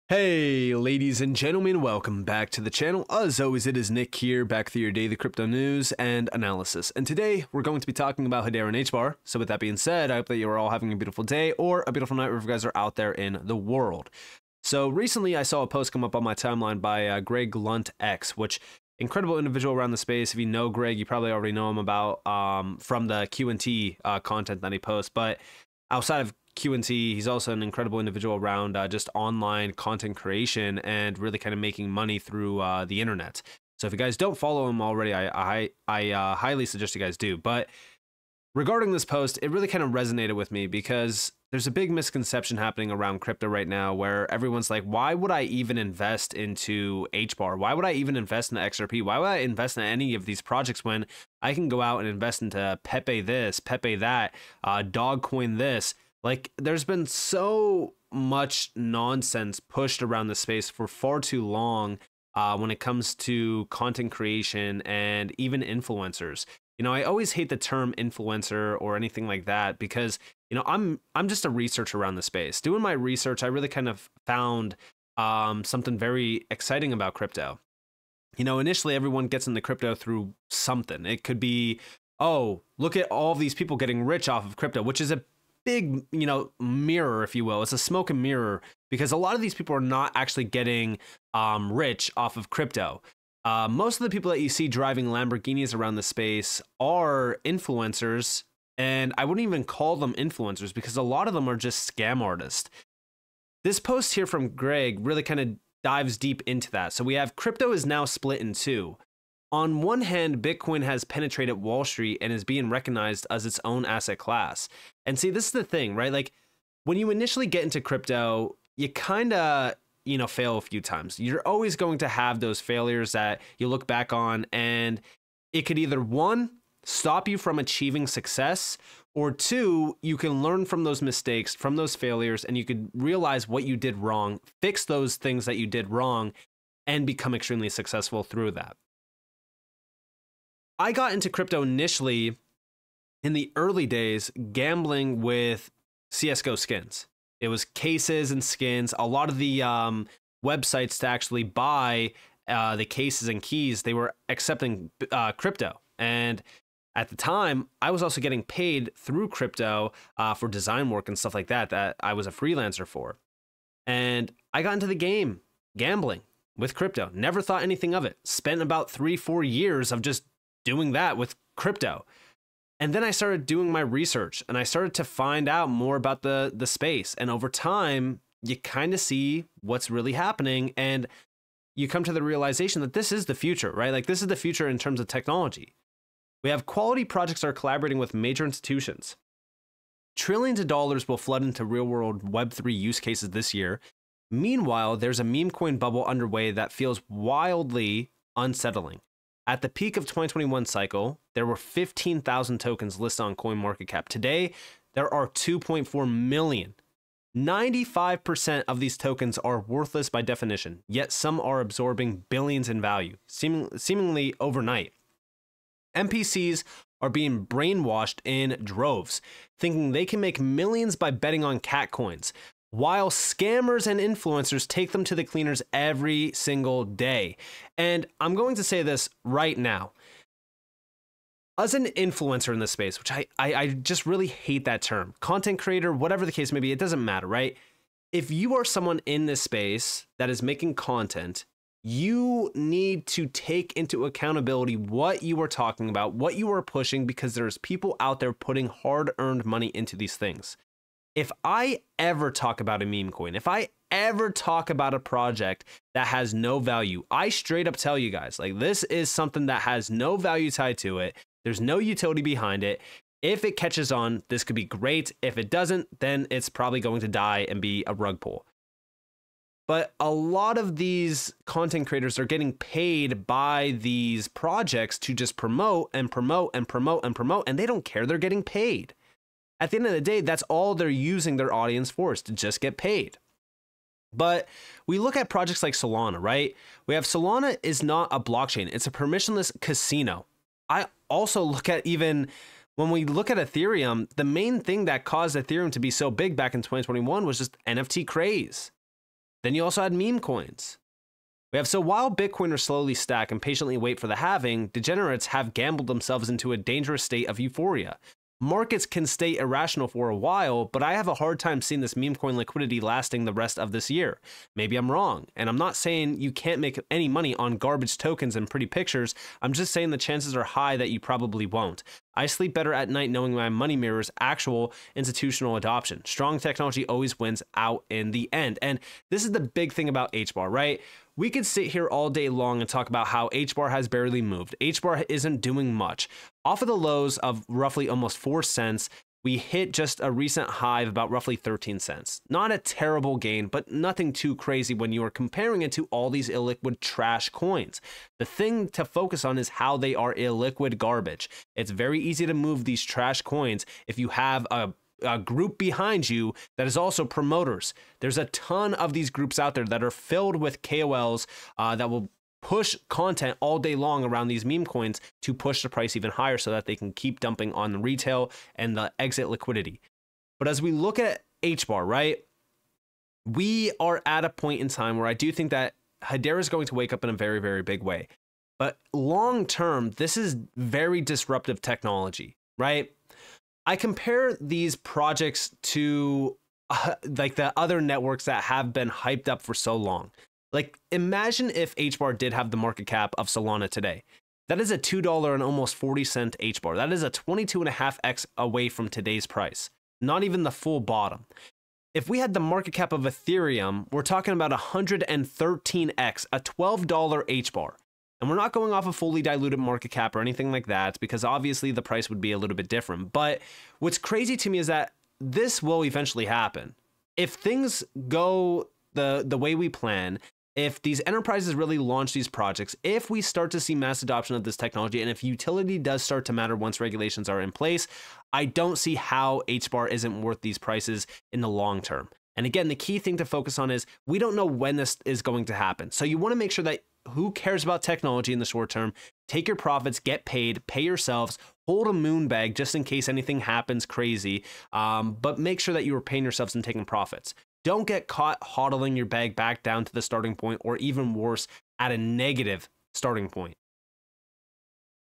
Hey ladies and gentlemen, welcome back to the channel. As always, it is Nick here, back for your daily crypto news and analysis. And today we're going to be talking about Hedera and Hbar. So with that being said, I hope that you are all having a beautiful day or a beautiful night wherever you guys are out there in the world. So recently I saw a post come up on my timeline by Greg Lunt X, which incredible individual around the space. If you know Greg, you probably already know him about from the Q&T content that he posts. But outside of Q&T, he's also an incredible individual around just online content creation and really kind of making money through the internet. So if you guys don't follow him already, I highly suggest you guys do. But regarding this post, it really kind of resonated with me because there's a big misconception happening around crypto right now where everyone's like, why would I even invest into Hbar? Why would I even invest in XRP? Why would I invest in any of these projects when I can go out and invest into Pepe this, Pepe that, Dogcoin this? Like, there's been so much nonsense pushed around the space for far too long when it comes to content creation and even influencers. You know, I always hate the term influencer or anything like that because, you know, I'm just a researcher around the space. Doing my research, I really kind of found something very exciting about crypto. You know, initially everyone gets into crypto through something. It could be, oh, look at all of these people getting rich off of crypto, which is a big, you know, mirror, if you will. It's a smoke and mirror because a lot of these people are not actually getting rich off of crypto. Most of the people that you see driving Lamborghinis around the space are influencers, and I wouldn't even call them influencers because a lot of them are just scam artists. This post here from Greg really kind of dives deep into that. So we have crypto is now split in two. On one hand, Bitcoin has penetrated Wall Street and is being recognized as its own asset class. And see, this is the thing, right? Like, when you initially get into crypto, you kind of, you know, fail a few times. You're always going to have those failures that you look back on, and it could either, one, stop you from achieving success, or two, you can learn from those mistakes, from those failures, and you could realize what you did wrong, fix those things that you did wrong, and become extremely successful through that. I got into crypto initially in the early days gambling with CSGO skins. It was cases and skins. A lot of the websites to actually buy the cases and keys, they were accepting crypto. And at the time, I was also getting paid through crypto for design work and stuff like that, that I was a freelancer for. And I got into the game gambling with crypto. Never thought anything of it. Spent about 3-4 years of just doing that with crypto. And then I started doing my research and I started to find out more about the space. And over time, you kind of see what's really happening and you come to the realization that this is the future, right? Like, this is the future in terms of technology. We have quality projects that are collaborating with major institutions. Trillions of dollars will flood into real-world Web3 use cases this year. Meanwhile, there's a meme coin bubble underway that feels wildly unsettling. At the peak of 2021 cycle, there were 15,000 tokens listed on CoinMarketCap. Today, there are 2.4 million. 95% of these tokens are worthless by definition, yet some are absorbing billions in value, seemingly overnight. NPCs are being brainwashed in droves, thinking they can make millions by betting on cat coins, while scammers and influencers take them to the cleaners every single day. And I'm going to say this right now. As an influencer in this space, which I just really hate that term, content creator, whatever the case may be, it doesn't matter, right? If you are someone in this space that is making content, you need to take into accountability what you are talking about, what you are pushing, because there's people out there putting hard-earned money into these things. If I ever talk about a meme coin, if I ever talk about a project that has no value, I straight up tell you guys, like, this is something that has no value tied to it. There's no utility behind it. If it catches on, this could be great. If it doesn't, then it's probably going to die and be a rug pull. But a lot of these content creators are getting paid by these projects to just promote and promote and promote and promote, and they don't care they're getting paid. At the end of the day, that's all they're using their audience for, is to just get paid. But we look at projects like Salana, right? We have Salana is not a blockchain. It's a permissionless casino. I also look at, even when we look at Ethereum, the main thing that caused Ethereum to be so big back in 2021 was just NFT craze. Then you also had meme coins. We have, so while Bitcoiners slowly stack and patiently wait for the halving, degenerates have gambled themselves into a dangerous state of euphoria. Markets can stay irrational for a while, but I have a hard time seeing this meme coin liquidity lasting the rest of this year. Maybe I'm wrong, and I'm not saying you can't make any money on garbage tokens and pretty pictures. I'm just saying the chances are high that you probably won't. I sleep better at night knowing my money mirrors actual institutional adoption. Strong technology always wins out in the end. And this is the big thing about Hbar, right? We could sit here all day long and talk about how Hbar has barely moved. Hbar isn't doing much. Off of the lows of roughly almost 4 cents, we hit just a recent high of about roughly 13 cents. Not a terrible gain, but nothing too crazy when you are comparing it to all these illiquid trash coins. The thing to focus on is how they are illiquid garbage. It's very easy to move these trash coins if you have a group behind you that is also promoters. There's a ton of these groups out there that are filled with KOLs that will push content all day long around these meme coins to push the price even higher so that they can keep dumping on the retail and the exit liquidity. But as we look at Hbar, right, we are at a point in time where I do think that Hedera is going to wake up in a very, very big way. But long term, this is very disruptive technology, right? I compare these projects to like the other networks that have been hyped up for so long. Like, imagine if Hbar did have the market cap of Salana today. That is a $2 and almost 40-cent Hbar. That is a 22.5x away from today's price. Not even the full bottom. If we had the market cap of Ethereum, we're talking about 113x, a $12 Hbar. And we're not going off a fully diluted market cap or anything like that, because obviously the price would be a little bit different. But what's crazy to me is that this will eventually happen. If things go the way we plan, if these enterprises really launch these projects, if we start to see mass adoption of this technology, and if utility does start to matter once regulations are in place, I don't see how Hbar isn't worth these prices in the long term. And again, the key thing to focus on is we don't know when this is going to happen. So you want to make sure that who cares about technology in the short term? Take your profits, get paid, pay yourselves, hold a moon bag just in case anything happens crazy, but make sure that you are paying yourselves and taking profits. Don't get caught hodling your bag back down to the starting point, or even worse, at a negative starting point.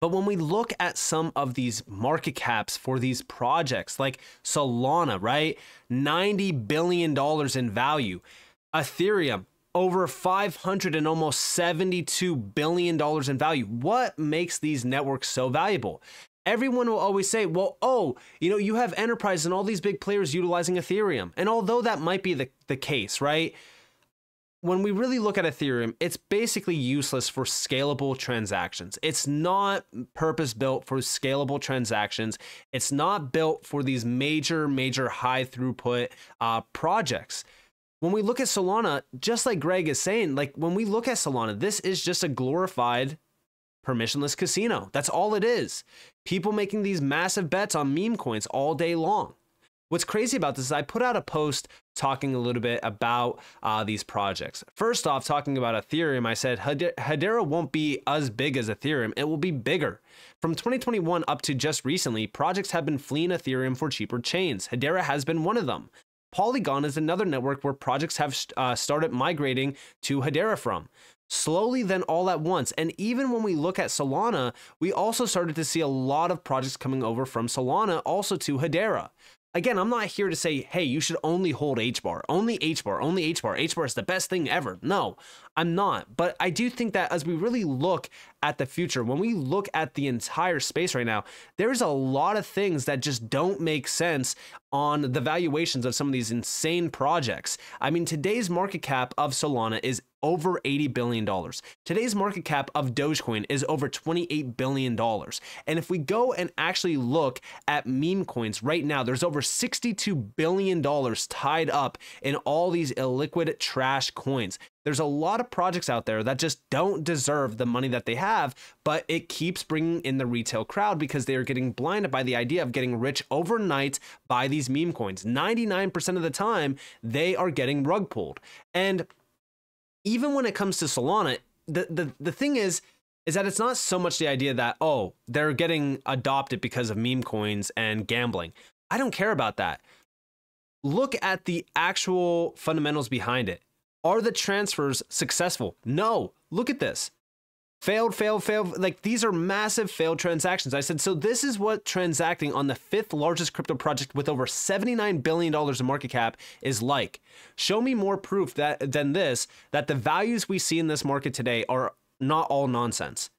But when we look at some of these market caps for these projects like Salana, right? $90 billion in value. Ethereum, over $500 and almost $72 billion in value. What makes these networks so valuable? Everyone will always say, well, oh, you have enterprises and all these big players utilizing Ethereum. And although that might be the case, right? When we really look at Ethereum, it's basically useless for scalable transactions. It's not purpose-built for scalable transactions. It's not built for these major high throughput projects. When we look at Salana, just like Greg is saying, like when we look at Salana, this is just a glorified permissionless casino. That's all it is. People making these massive bets on meme coins all day long. What's crazy about this is I put out a post talking a little bit about these projects. First off, talking about Ethereum, I said Hadera won't be as big as Ethereum. It will be bigger. From 2021 up to just recently, projects have been fleeing Ethereum for cheaper chains. Hedera has been one of them. Polygon is another network where projects have started migrating to Hedera from. Slowly, then all at once. And even when we look at Salana, we also started to see a lot of projects coming over from Salana also to Hedera. Again, I'm not here to say, hey, you should only hold Hbar, only Hbar, only Hbar. Hbar is the best thing ever. No, I'm not. But I do think that as we really look at the future, when we look at the entire space right now, there's a lot of things that just don't make sense on the valuations of some of these insane projects. I mean, today's market cap of Salana is over $80 billion. Today's market cap of Dogecoin is over $28 billion. And if we go and actually look at meme coins right now, there's over $62 billion tied up in all these illiquid trash coins. There's a lot of projects out there that just don't deserve the money that they have, but it keeps bringing in the retail crowd because they are getting blinded by the idea of getting rich overnight by these meme coins. 99% of the time, they are getting rug pulled. And even when it comes to Salana, the thing is that it's not so much the idea that, oh, they're getting adopted because of meme coins and gambling. I don't care about that. Look at the actual fundamentals behind it. Are the transfers successful? No. Look at this. Failed, failed, failed. Like, these are massive failed transactions. I said, so this is what transacting on the 5th largest crypto project with over $79 billion in market cap is like. Show me more proof than this, that the values we see in this market today are not all nonsense.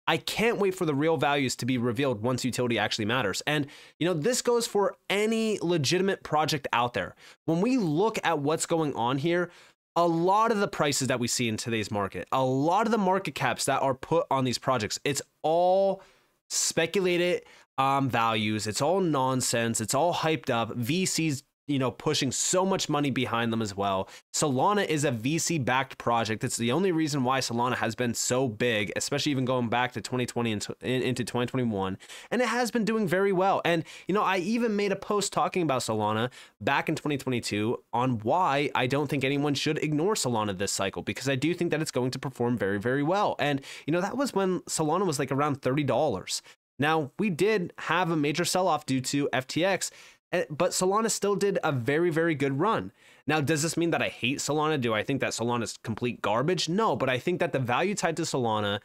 I can't wait for the real values to be revealed once utility actually matters. And, you know, this goes for any legitimate project out there. When we look at what's going on here, a lot of the prices that we see in today's market, a lot of the market caps that are put on these projects, it's all speculated values. It's all nonsense. It's all hyped up. VCs, you know, pushing so much money behind them as well. Salana is a VC-backed project. It's the only reason why Salana has been so big, especially even going back to 2020 and into 2021. And it has been doing very well. And, you know, I even made a post talking about Salana back in 2022 on why I don't think anyone should ignore Salana this cycle, because I do think that it's going to perform very, very well. And, you know, that was when Salana was like around $30. Now, we did have a major sell-off due to FTX, but Salana still did a very, very good run. Now, does this mean that I hate Salana? Do I think that Solana is complete garbage? No, but I think that the value tied to Salana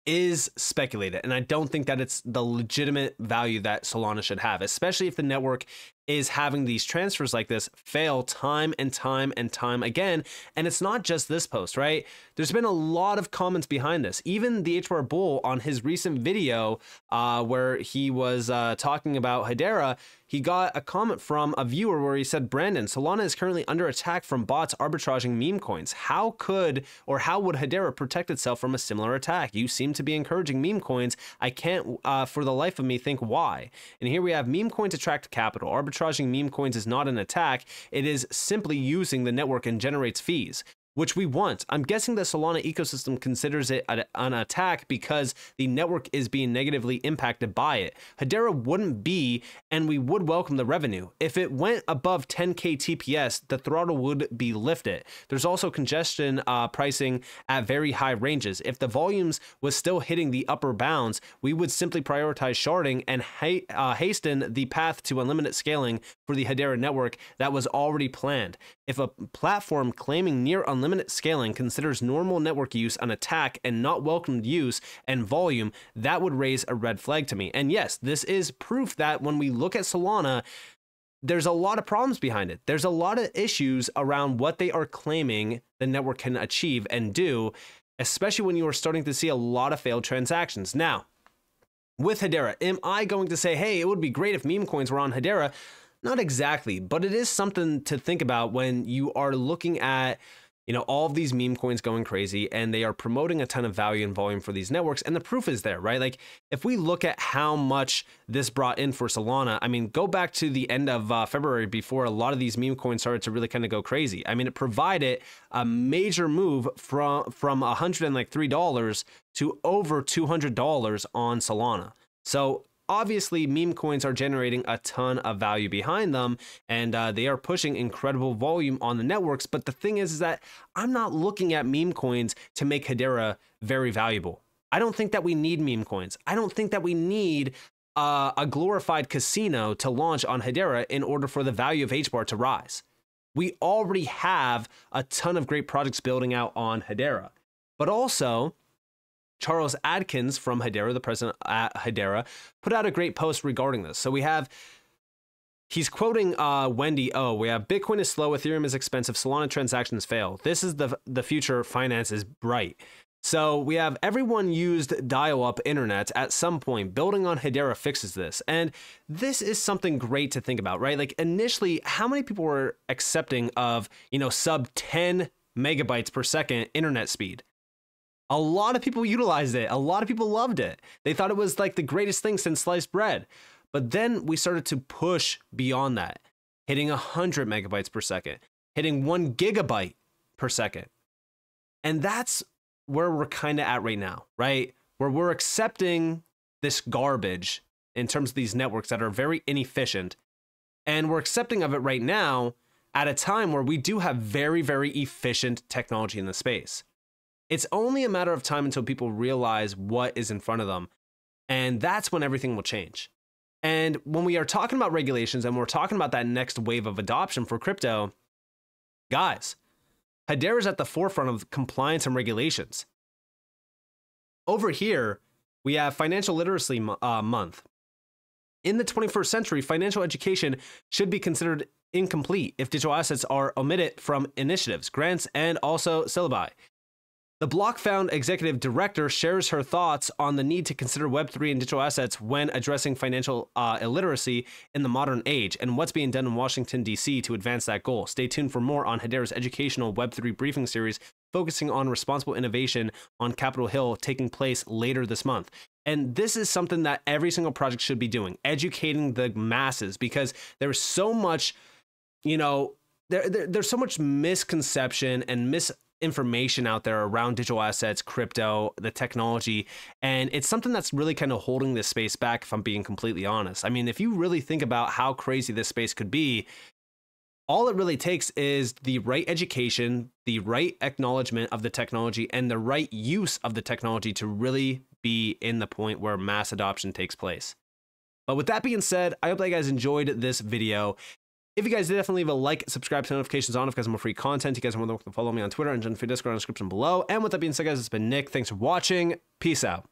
is speculated, and I don't think that it's the legitimate value that Salana should have, especially if the network is having these transfers like this fail time and time and time again. And it's not just this post, right? There's been a lot of comments behind this. Even the Hbar Bull on his recent video where he was talking about Hedera, he got a comment from a viewer where he said, Brandon, Solana is currently under attack from bots arbitraging meme coins. How would Hedera protect itself from a similar attack? You seem to be encouraging meme coins. I can't for the life of me think why. And here we have meme coins attract capital. Arbitraging meme coins is not an attack. It is simply using the network and generates fees, which we want. I'm guessing the Solana ecosystem considers it an attack because the network is being negatively impacted by it. Hedera wouldn't be, and we would welcome the revenue. If it went above 10K TPS, the throttle would be lifted. There's also congestion pricing at very high ranges. If the volumes was still hitting the upper bounds, we would simply prioritize sharding and hasten the path to unlimited scaling for the Hedera network that was already planned. If a platform claiming near unlimited scaling considers normal network use an attack and not welcomed use and volume, that would raise a red flag to me. And yes, this is proof that when we look at Solana, there's a lot of problems behind it. There's a lot of issues around what they are claiming the network can achieve and do, especially when you are starting to see a lot of failed transactions. Now, with Hedera, am I going to say, hey, it would be great if meme coins were on Hedera? Not exactly, but it is something to think about when you are looking at, you know, all of these meme coins going crazy and they are promoting a ton of value and volume for these networks. And the proof is there, right? Like, if we look at how much this brought in for Solana, I mean, go back to the end of February before a lot of these meme coins started to really kind of go crazy. I mean, it provided a major move from $103 to over $200 on Solana. So obviously, meme coins are generating a ton of value behind them, and they are pushing incredible volume on the networks. But the thing is that I'm not looking at meme coins to make Hedera very valuable. I don't think that we need meme coins. I don't think that we need a glorified casino to launch on Hedera in order for the value of Hbar to rise. We already have a ton of great projects building out on Hedera. But also, Charles Adkins from Hedera, the president at Hedera, put out a great post regarding this. So he's quoting Wendy O. We have Bitcoin is slow, Ethereum is expensive, Solana transactions fail. This is the future, finance is bright. So we have everyone used dial-up internet at some point. Building on Hedera fixes this. And this is something great to think about, right? Like, initially, how many people were accepting of, you know, sub 10 megabytes per second internet speed? A lot of people utilized it. A lot of people loved it. They thought it was like the greatest thing since sliced bread. But then we started to push beyond that, hitting 100 megabytes per second, hitting 1 gigabyte per second. And that's where we're kind of at right now, right? Where we're accepting this garbage in terms of these networks that are very inefficient. And we're accepting of it right now at a time where we do have very, very efficient technology in the space. It's only a matter of time until people realize what is in front of them. And that's when everything will change. And when we are talking about regulations and we're talking about that next wave of adoption for crypto, guys, Hedera is at the forefront of compliance and regulations. Over here, we have Financial Literacy Month. In the 21st century, financial education should be considered incomplete if digital assets are omitted from initiatives, grants, and also syllabi. The BlockFound executive director shares her thoughts on the need to consider Web3 and digital assets when addressing financial illiteracy in the modern age and what's being done in Washington, D.C. to advance that goal. Stay tuned for more on Hedera's educational Web3 briefing series focusing on responsible innovation on Capitol Hill taking place later this month. And this is something that every single project should be doing, educating the masses, because there's so much, you know, there's so much misconception and misinformation out there around digital assets, crypto, the technology, and it's something that's really kind of holding this space back, if I'm being completely honest. I mean, if you really think about how crazy this space could be, all it really takes is the right education, the right acknowledgement of the technology, and the right use of the technology to really be in the point where mass adoption takes place. But with that being said, I hope that you guys enjoyed this video. If you guys did, definitely leave a like, subscribe, turn notifications on if you guys want more free content. You guys are more than welcome to follow me on Twitter and join the free Discord in the description below. And with that being said, guys, it's been Nick. Thanks for watching. Peace out.